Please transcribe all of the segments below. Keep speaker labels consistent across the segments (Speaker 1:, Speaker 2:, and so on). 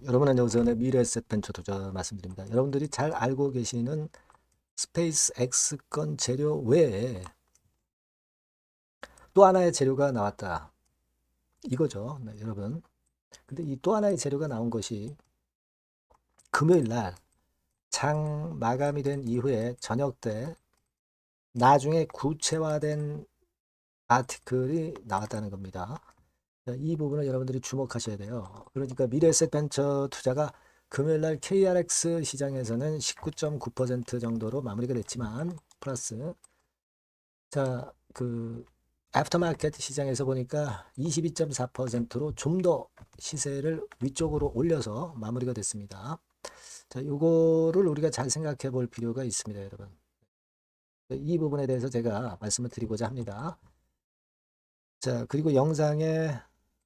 Speaker 1: 여러분은 여기서 미래에셋 벤처 투자 말씀드립니다. 여러분들이 잘 알고 계시는 스페이스 X 건 재료 외에 또 하나의 재료가 나왔다. 이거죠. 네, 여러분. 근데 이 또 하나의 재료가 나온 것이 금요일 날 장 마감이 된 이후에 저녁 때 나중에 구체화된 아티클이 나왔다는 겁니다. 이 부분을 여러분들이 주목하셔야 돼요. 그러니까 미래에셋 벤처 투자가 금요일 날 KRX 시장에서는 19.9% 정도로 마무리가 됐지만 플러스 애프터마켓 시장에서 보니까 22.4%로 좀 더 시세를 위쪽으로 올려서 마무리가 됐습니다. 자, 요거를 우리가 잘 생각해 볼 필요가 있습니다, 여러분. 이 부분에 대해서 제가 말씀을 드리고자 합니다. 자, 그리고 영상의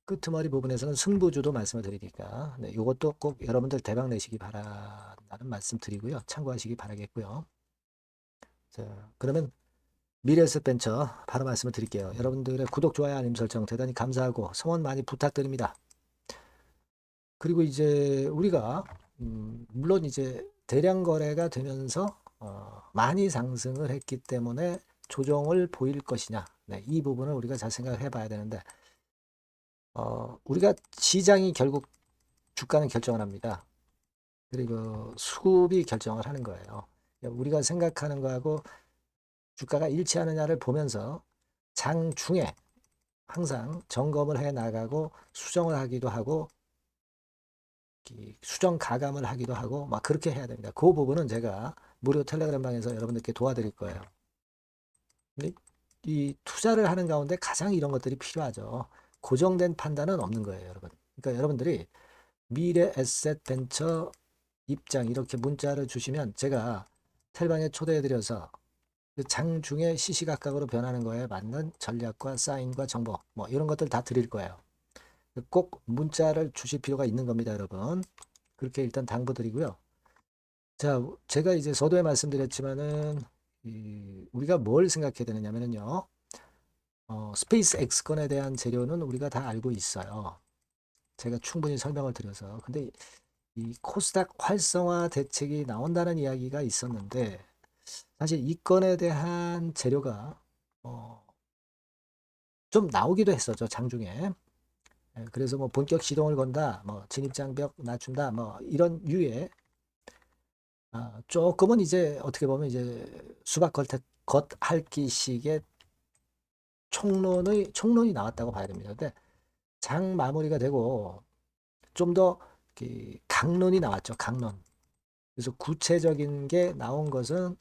Speaker 1: 끄트머리 부분에서는 승부주도 말씀을 드리니까 네, 이것도 꼭 여러분들 대박 내시기 바란다는 말씀 드리고요. 참고하시기 바라겠고요. 자, 그러면 미래에셋 벤처 바로 말씀을 드릴게요. 여러분들의 구독, 좋아요, 알림 설정 대단히 감사하고 성원 많이 부탁드립니다. 그리고 이제 우리가 물론 이제 대량 거래가 되면서 많이 상승을 했기 때문에 조정을 보일 것이냐. 네, 이 부분을 우리가 잘 생각해 봐야 되는데 우리가 시장이 결국 주가는 결정을 합니다. 그리고 수급이 결정을 하는 거예요. 우리가 생각하는 거하고 주가가 일치하느냐를 보면서 장중에 항상 점검을 해 나가고 수정을 하기도 하고 수정 가감을 하기도 하고 막 그렇게 해야 됩니다. 그 부분은 제가 무료 텔레그램 방에서 여러분들께 도와드릴 거예요. 이 투자를 하는 가운데 가장 이런 것들이 필요하죠. 고정된 판단은 없는 거예요, 여러분. 그러니까 여러분들이 미래 에셋 벤처 입장 이렇게 문자를 주시면 제가 텔방에 초대해드려서 그 장중에 시시각각으로 변하는 거에 맞는 전략과 사인과 정보 뭐 이런 것들 다 드릴 거예요. 꼭 문자를 주실 필요가 있는 겁니다, 여러분. 그렇게 일단 당부드리고요. 자, 제가 이제 서두에 말씀드렸지만은 우리가 뭘 생각해야 되느냐면요. 스페이스 X 건에 대한 재료는 우리가 다 알고 있어요. 제가 충분히 설명을 드려서. 근데 이 코스닥 활성화 대책이 나온다는 이야기가 있었는데 사실 이 건에 대한 재료가 좀 나오기도 했었죠, 장중에. 그래서 뭐 본격 시동을 건다, 뭐 진입장벽 낮춘다, 뭐 이런 류의 조금은 이제 어떻게 보면 이제 수박 겉핥기식의 총론이 나왔다고 봐야 됩니다. 근데 장 마무리가 되고 좀 더 강론이 나왔죠, 강론. 그래서 구체적인 게 나온 것은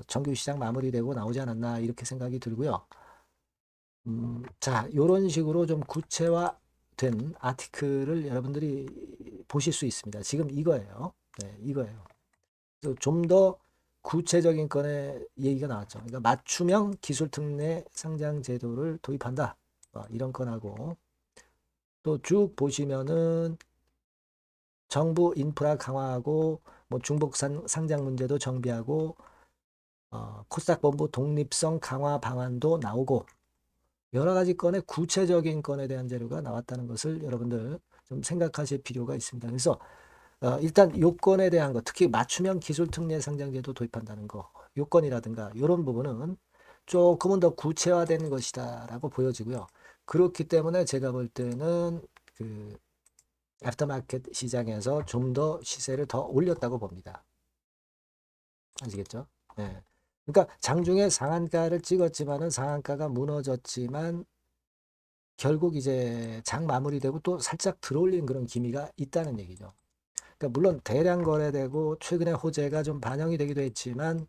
Speaker 1: 정규 시장 마무리되고 나오지 않았나 이렇게 생각이 들고요. 자, 이런 식으로 좀 구체화된 아티클을 여러분들이 보실 수 있습니다. 지금 이거예요. 네, 이거예요. 좀 더 구체적인 건의 얘기가 나왔죠. 그러니까 맞춤형 기술 특례 상장 제도를 도입한다. 이런 건하고 또 쭉 보시면은 정부 인프라 강화하고 뭐 중복 상장 문제도 정비하고 코스닥 본부 독립성 강화 방안도 나오고 여러 가지 건의 구체적인 건에 대한 자료가 나왔다는 것을 여러분들 좀 생각하실 필요가 있습니다. 그래서 일단 요건에 대한 거, 특히 맞춤형 기술 특례 상장제도 도입한다는 거, 요건이라든가 이런 부분은 조금은 더 구체화된 것이다라고 보여지고요. 그렇기 때문에 제가 볼 때는 그 애프터마켓 시장에서 좀 더 시세를 더 올렸다고 봅니다. 아시겠죠? 네. 그러니까 장중에 상한가를 찍었지만은 상한가가 무너졌지만 결국 이제 장 마무리되고 또 살짝 들어올린 그런 기미가 있다는 얘기죠. 그러니까 물론 대량 거래되고 최근에 호재가 좀 반영이 되기도 했지만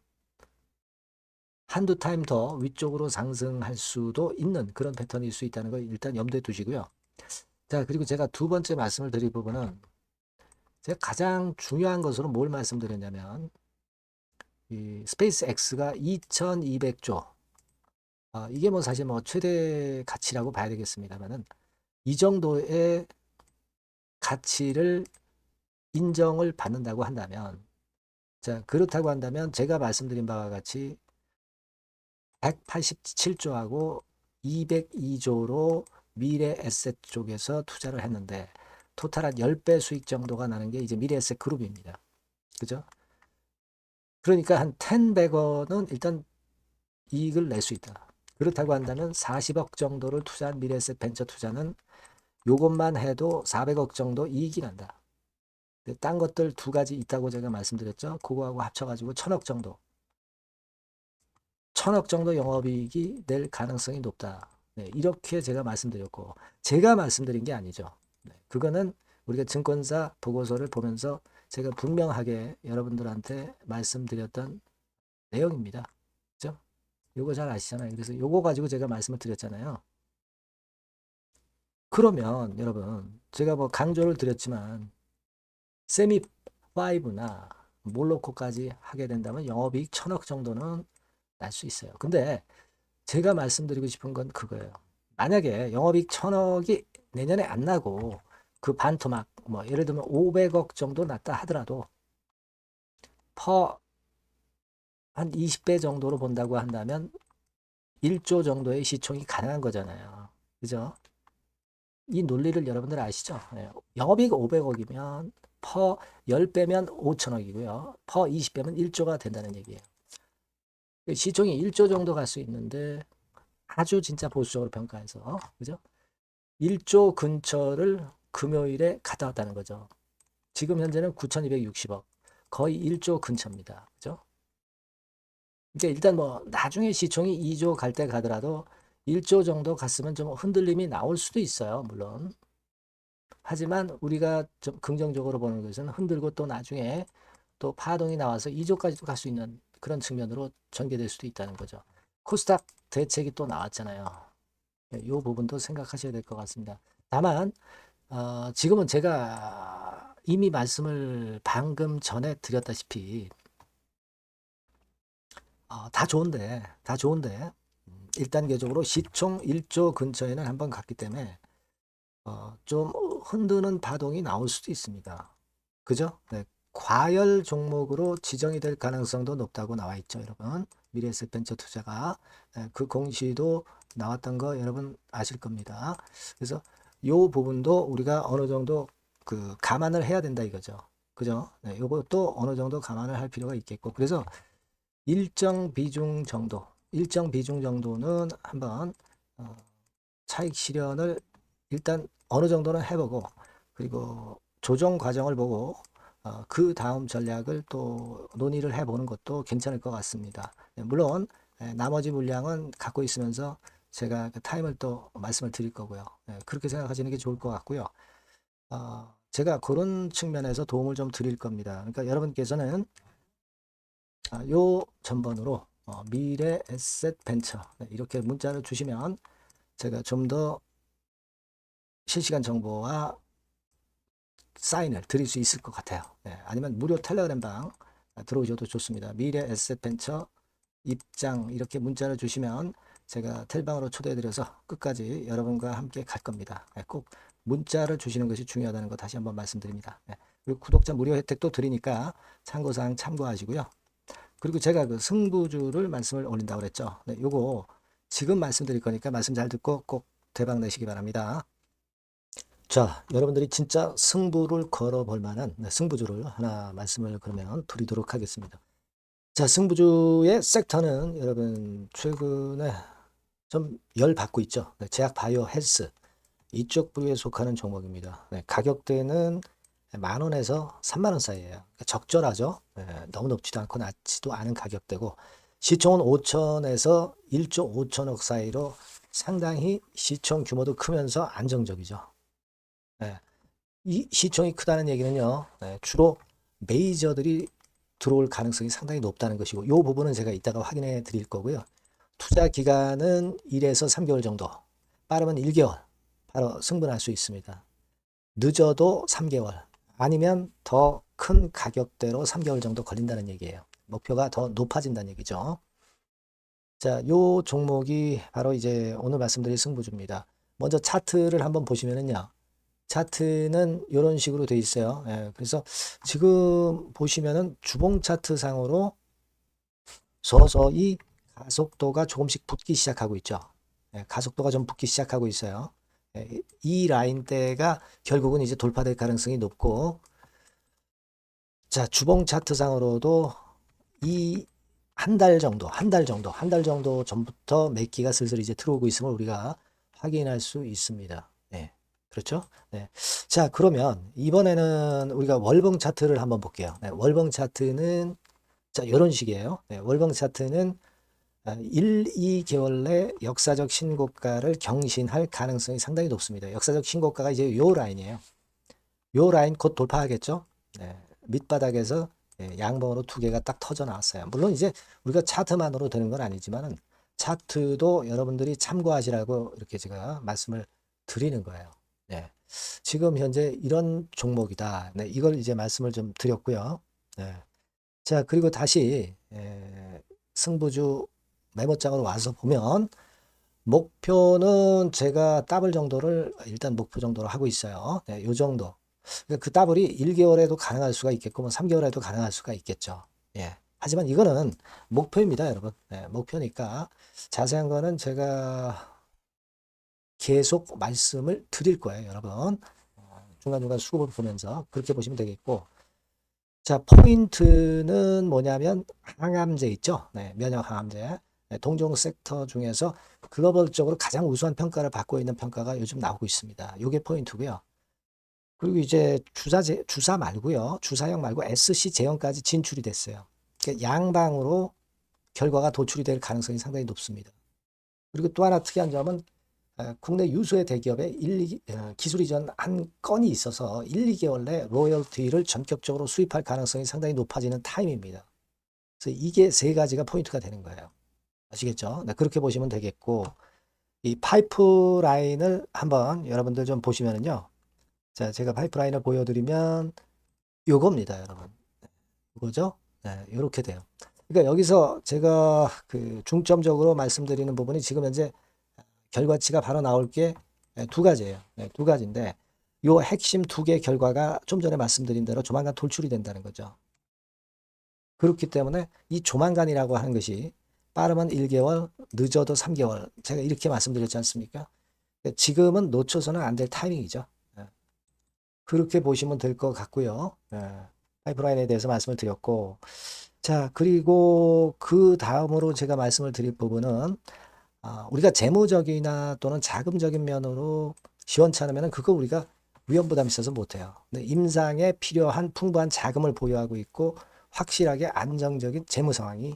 Speaker 1: 한두 타임 더 위쪽으로 상승할 수도 있는 그런 패턴일 수 있다는 걸 일단 염두에 두시고요. 자, 그리고 제가 두 번째 말씀을 드릴 부분은 제가 가장 중요한 것으로 뭘 말씀드렸냐면 이 스페이스 X가 2200조 이게 뭐 사실 뭐 최대 가치라고 봐야 되겠습니다만은 이 정도의 가치를 인정을 받는다고 한다면 자, 그렇다고 한다면 제가 말씀드린 바와 같이 187조하고 202조로 미래 에셋 쪽에서 투자를 했는데 토탈 한 10배 수익 정도가 나는 게 이제 미래에셋 그룹입니다. 그죠? 그러니까 한 10백원은 일단 이익을 낼 수 있다. 그렇다고 한다면 40억 정도를 투자한 미래에셋 벤처 투자는 요것만 해도 400억 정도 이익이 난다. 딴 것들 두 가지 있다고 제가 말씀드렸죠. 그거하고 합쳐가지고 1000억 정도. 1000억 정도 영업이익이 낼 가능성이 높다. 네, 이렇게 제가 말씀드렸고, 제가 말씀드린 게 아니죠. 네, 그거는 우리가 증권사 보고서를 보면서 제가 분명하게 여러분들한테 말씀드렸던 내용입니다. 그죠? 요거 잘 아시잖아요. 그래서 요거 가지고 제가 말씀을 드렸잖아요. 그러면 여러분, 제가 뭐 강조를 드렸지만, 세미 5나 몰로코까지 하게 된다면 영업이익 1000억 정도는 날 수 있어요. 근데 제가 말씀드리고 싶은 건 그거예요. 만약에 영업이익 1000억이 내년에 안 나고 그 반토막 뭐 예를 들면 500억 정도 났다 하더라도 퍼 한 20배 정도로 본다고 한다면 1조 정도의 시총이 가능한 거잖아요. 그죠? 이 논리를 여러분들 아시죠? 네. 영업이익 500억이면 퍼 10배면 5천억이고요. 퍼 20배면 1조가 된다는 얘기예요. 시총이 1조 정도 갈 수 있는데 아주 진짜 보수적으로 평가해서 그죠? 1조 근처를 금요일에 갔다 왔다는 거죠. 지금 현재는 9,260억. 거의 1조 근처입니다. 그죠? 그러니까 일단 뭐 나중에 시총이 2조 갈 때 가더라도 1조 정도 갔으면 좀 흔들림이 나올 수도 있어요. 물론. 하지만 우리가 좀 긍정적으로 보는 것은 흔들고 또 나중에 또 파동이 나와서 2조까지도 갈 수 있는 그런 측면으로 전개될 수도 있다는 거죠. 코스닥 대책이 또 나왔잖아요. 이 부분도 생각하셔야 될 것 같습니다. 다만 지금은 제가 이미 말씀을 방금 전에 드렸다시피 다 좋은데 1단계적으로 시총 1조 근처에는 한번 갔기 때문에 좀 흔드는 파동이 나올 수도 있습니다. 그죠? 네. 과열 종목으로 지정이 될 가능성도 높다고 나와 있죠, 여러분. 미래에셋 벤처 투자가 그 공시도 나왔던 거 여러분 아실 겁니다. 그래서 요 부분도 우리가 어느 정도 그 감안을 해야 된다 이거죠. 그죠? 네, 요것도 어느 정도 감안을 할 필요가 있겠고. 그래서 일정 비중 정도는 한번 차익 실현을 일단 어느 정도는 해보고 그리고 조정 과정을 보고 그 다음 전략을 또 논의를 해보는 것도 괜찮을 것 같습니다. 물론 나머지 물량은 갖고 있으면서 제가 그 타임을 또 말씀을 드릴 거고요. 그렇게 생각하시는 게 좋을 것 같고요. 제가 그런 측면에서 도움을 좀 드릴 겁니다. 그러니까 여러분께서는 요 전번으로 미래 에셋 벤처 이렇게 문자를 주시면 제가 좀 더 실시간 정보와 사인을 드릴 수 있을 것 같아요. 아니면 무료 텔레그램 방 들어오셔도 좋습니다. 미래 에셋 벤처 입장 이렇게 문자를 주시면 제가 텔방으로 초대해드려서 끝까지 여러분과 함께 갈 겁니다. 꼭 문자를 주시는 것이 중요하다는 거 다시 한번 말씀드립니다. 그리고 구독자 무료 혜택도 드리니까 참고사항 참고하시고요. 그리고 제가 그 승부주를 말씀을 올린다고 그랬죠. 요거 지금 말씀드릴 거니까 말씀 잘 듣고 꼭 대박 내시기 바랍니다. 자, 여러분들이 진짜 승부를 걸어볼 만한 승부주를 하나 말씀을 그러면 드리도록 하겠습니다. 자, 승부주의 섹터는 여러분 최근에 좀 열받고 있죠. 제약 바이오 헬스 이쪽 부류에 속하는 종목입니다. 가격대는 10,000원에서 30,000원 사이에요. 그러니까 적절하죠. 너무 높지도 않고 낮지도 않은 가격대고 시총은 5천에서 1조 5천억 사이로 상당히 시총 규모도 크면서 안정적이죠. 이 시총이 크다는 얘기는요. 주로 메이저들이 들어올 가능성이 상당히 높다는 것이고 이 부분은 제가 이따가 확인해 드릴 거고요. 투자 기간은 1에서 3개월 정도, 빠르면 1개월 바로 승분할 수 있습니다. 늦어도 3개월 아니면 더 큰 가격대로 3개월 정도 걸린다는 얘기예요. 목표가 더 높아진다는 얘기죠. 자, 요 종목이 바로 이제 오늘 말씀드릴 승부주입니다. 먼저 차트를 한번 보시면은요. 차트는 이런 식으로 돼 있어요. 그래서 지금 보시면은 주봉 차트 상으로 서서히 가속도가 조금씩 붙기 시작하고 있죠. 가속도가 좀 붙기 시작하고 있어요. 이 라인대가 결국은 이제 돌파될 가능성이 높고, 자, 주봉 차트상으로도 이 한 달 정도 전부터 매기가 슬슬 이제 들어오고 있음을 우리가 확인할 수 있습니다. 네. 그렇죠? 네. 자, 그러면 이번에는 우리가 월봉 차트를 한번 볼게요. 네, 월봉 차트는 자, 이런 식이에요. 네, 월봉 차트는 1, 2개월 내 역사적 신고가를 경신할 가능성이 상당히 높습니다. 역사적 신고가가 이제 요 라인이에요. 요 라인 곧 돌파하겠죠? 네, 밑바닥에서 양봉으로 두 개가 딱 터져 나왔어요. 물론 이제 우리가 차트만으로 되는 건 아니지만은 차트도 여러분들이 참고하시라고 이렇게 제가 말씀을 드리는 거예요. 네. 지금 현재 이런 종목이다. 네, 이걸 이제 말씀을 좀 드렸고요. 네. 자, 그리고 다시 승부주 메모장으로 와서 보면 목표는 제가 더블 정도를 일단 목표 정도로 하고 있어요. 네, 요 정도. 그러니까 그 더블이 1개월에도 가능할 수가 있겠고 뭐 3개월에도 가능할 수가 있겠죠. 예. 하지만 이거는 목표입니다, 여러분. 네, 목표니까 자세한 거는 제가 계속 말씀을 드릴 거예요, 여러분. 중간중간 수급을 보면서 그렇게 보시면 되겠고. 자, 포인트는 뭐냐면 항암제 있죠? 네, 면역 항암제. 네, 동종 섹터 중에서 글로벌적으로 가장 우수한 평가를 받고 있는 평가가 요즘 나오고 있습니다. 요게 포인트고요. 그리고 이제 주사 말고요. 주사형 말고 SC 제형까지 진출이 됐어요. 그러니까 양방으로 결과가 도출이 될 가능성이 상당히 높습니다. 그리고 또 하나 특이한 점은 국내 유수의 대기업에 기술 이전 한 건이 있어서 1, 2개월 내 로열티를 전격적으로 수입할 가능성이 상당히 높아지는 타임입니다. 그래서 이게 세 가지가 포인트가 되는 거예요. 아시겠죠? 네, 그렇게 보시면 되겠고, 이 파이프라인을 한번 여러분들 좀 보시면은요. 자, 제가 파이프라인을 보여드리면 요겁니다, 여러분. 이거죠? 네, 요렇게 돼요. 그러니까 여기서 제가 그 중점적으로 말씀드리는 부분이 지금 현재 결과치가 바로 나올 게 두 가지예요. 네, 두 가지인데 요 핵심 두 개 결과가 좀 전에 말씀드린 대로 조만간 돌출이 된다는 거죠. 그렇기 때문에 이 조만간이라고 하는 것이 빠르면 1개월, 늦어도 3개월. 제가 이렇게 말씀드렸지 않습니까? 지금은 놓쳐서는 안 될 타이밍이죠. 네. 그렇게 보시면 될 것 같고요. 네. 파이프라인에 대해서 말씀을 드렸고, 자, 그리고 그 다음으로 제가 말씀을 드릴 부분은 우리가 재무적이나 또는 자금적인 면으로 시원찮으면 그거 우리가 위험부담이 있어서 못해요. 근데 임상에 필요한 풍부한 자금을 보유하고 있고 확실하게 안정적인 재무 상황이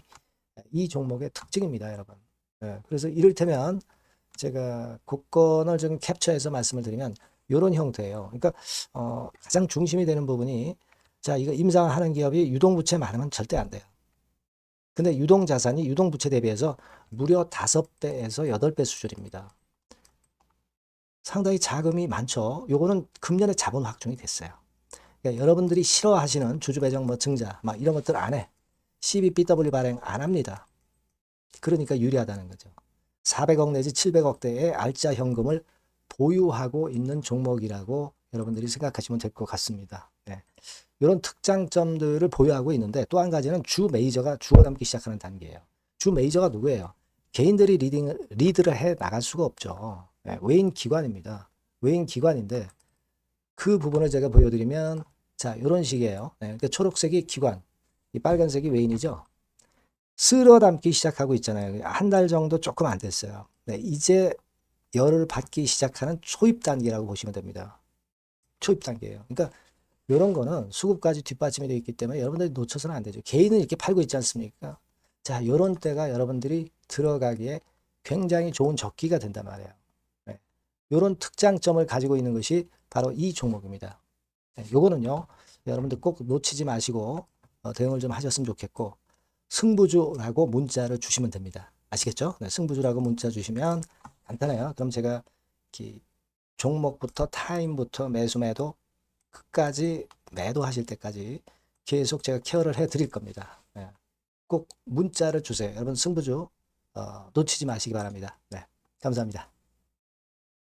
Speaker 1: 이 종목의 특징입니다, 여러분. 네, 그래서 이를테면 제가 국권을 좀 캡처해서 말씀을 드리면 이런 형태예요. 그러니까 가장 중심이 되는 부분이 자, 이거 임상하는 기업이 유동부채 많으면 절대 안 돼요. 근데 유동자산이 유동부채 대비해서 무려 5배에서 8배 수준입니다. 상당히 자금이 많죠. 요거는 금년에 자본 확정이 됐어요. 그러니까 여러분들이 싫어하시는 주주배정 뭐 증자 막 이런 것들 안 해. CBBW 발행 안 합니다. 그러니까 유리하다는 거죠. 400억 내지 700억대의 알짜 현금을 보유하고 있는 종목이라고 여러분들이 생각하시면 될 것 같습니다. 네. 이런 특장점들을 보유하고 있는데 또 한 가지는 주 메이저가 주워담기 시작하는 단계예요. 주 메이저가 누구예요? 개인들이 리드를 해 나갈 수가 없죠. 네, 외인 기관입니다. 외인 기관인데 그 부분을 제가 보여드리면 자 이런 식이에요. 네, 그러니까 초록색이 기관, 이 빨간색이 외인이죠. 쓸어 담기 시작하고 있잖아요. 한 달 정도 조금 안 됐어요. 네, 이제 열을 받기 시작하는 초입 단계라고 보시면 됩니다. 초입 단계예요. 그러니까 이런 거는 수급까지 뒷받침이 되어 있기 때문에 여러분들이 놓쳐서는 안 되죠. 개인은 이렇게 팔고 있지 않습니까? 자, 이런 때가 여러분들이 들어가기에 굉장히 좋은 적기가 된단 말이에요. 네. 이런 특장점을 가지고 있는 것이 바로 이 종목입니다. 네, 요거는요, 여러분들 꼭 놓치지 마시고 대응을 좀 하셨으면 좋겠고, 승부주라고 문자를 주시면 됩니다. 아시겠죠? 네, 승부주라고 문자 주시면 간단해요. 그럼 제가 종목부터 타임부터 매수 매도 끝까지 매도하실 때까지 계속 제가 케어를 해 드릴 겁니다. 네. 꼭 문자를 주세요. 여러분 승부주 놓치지 마시기 바랍니다. 네, 감사합니다.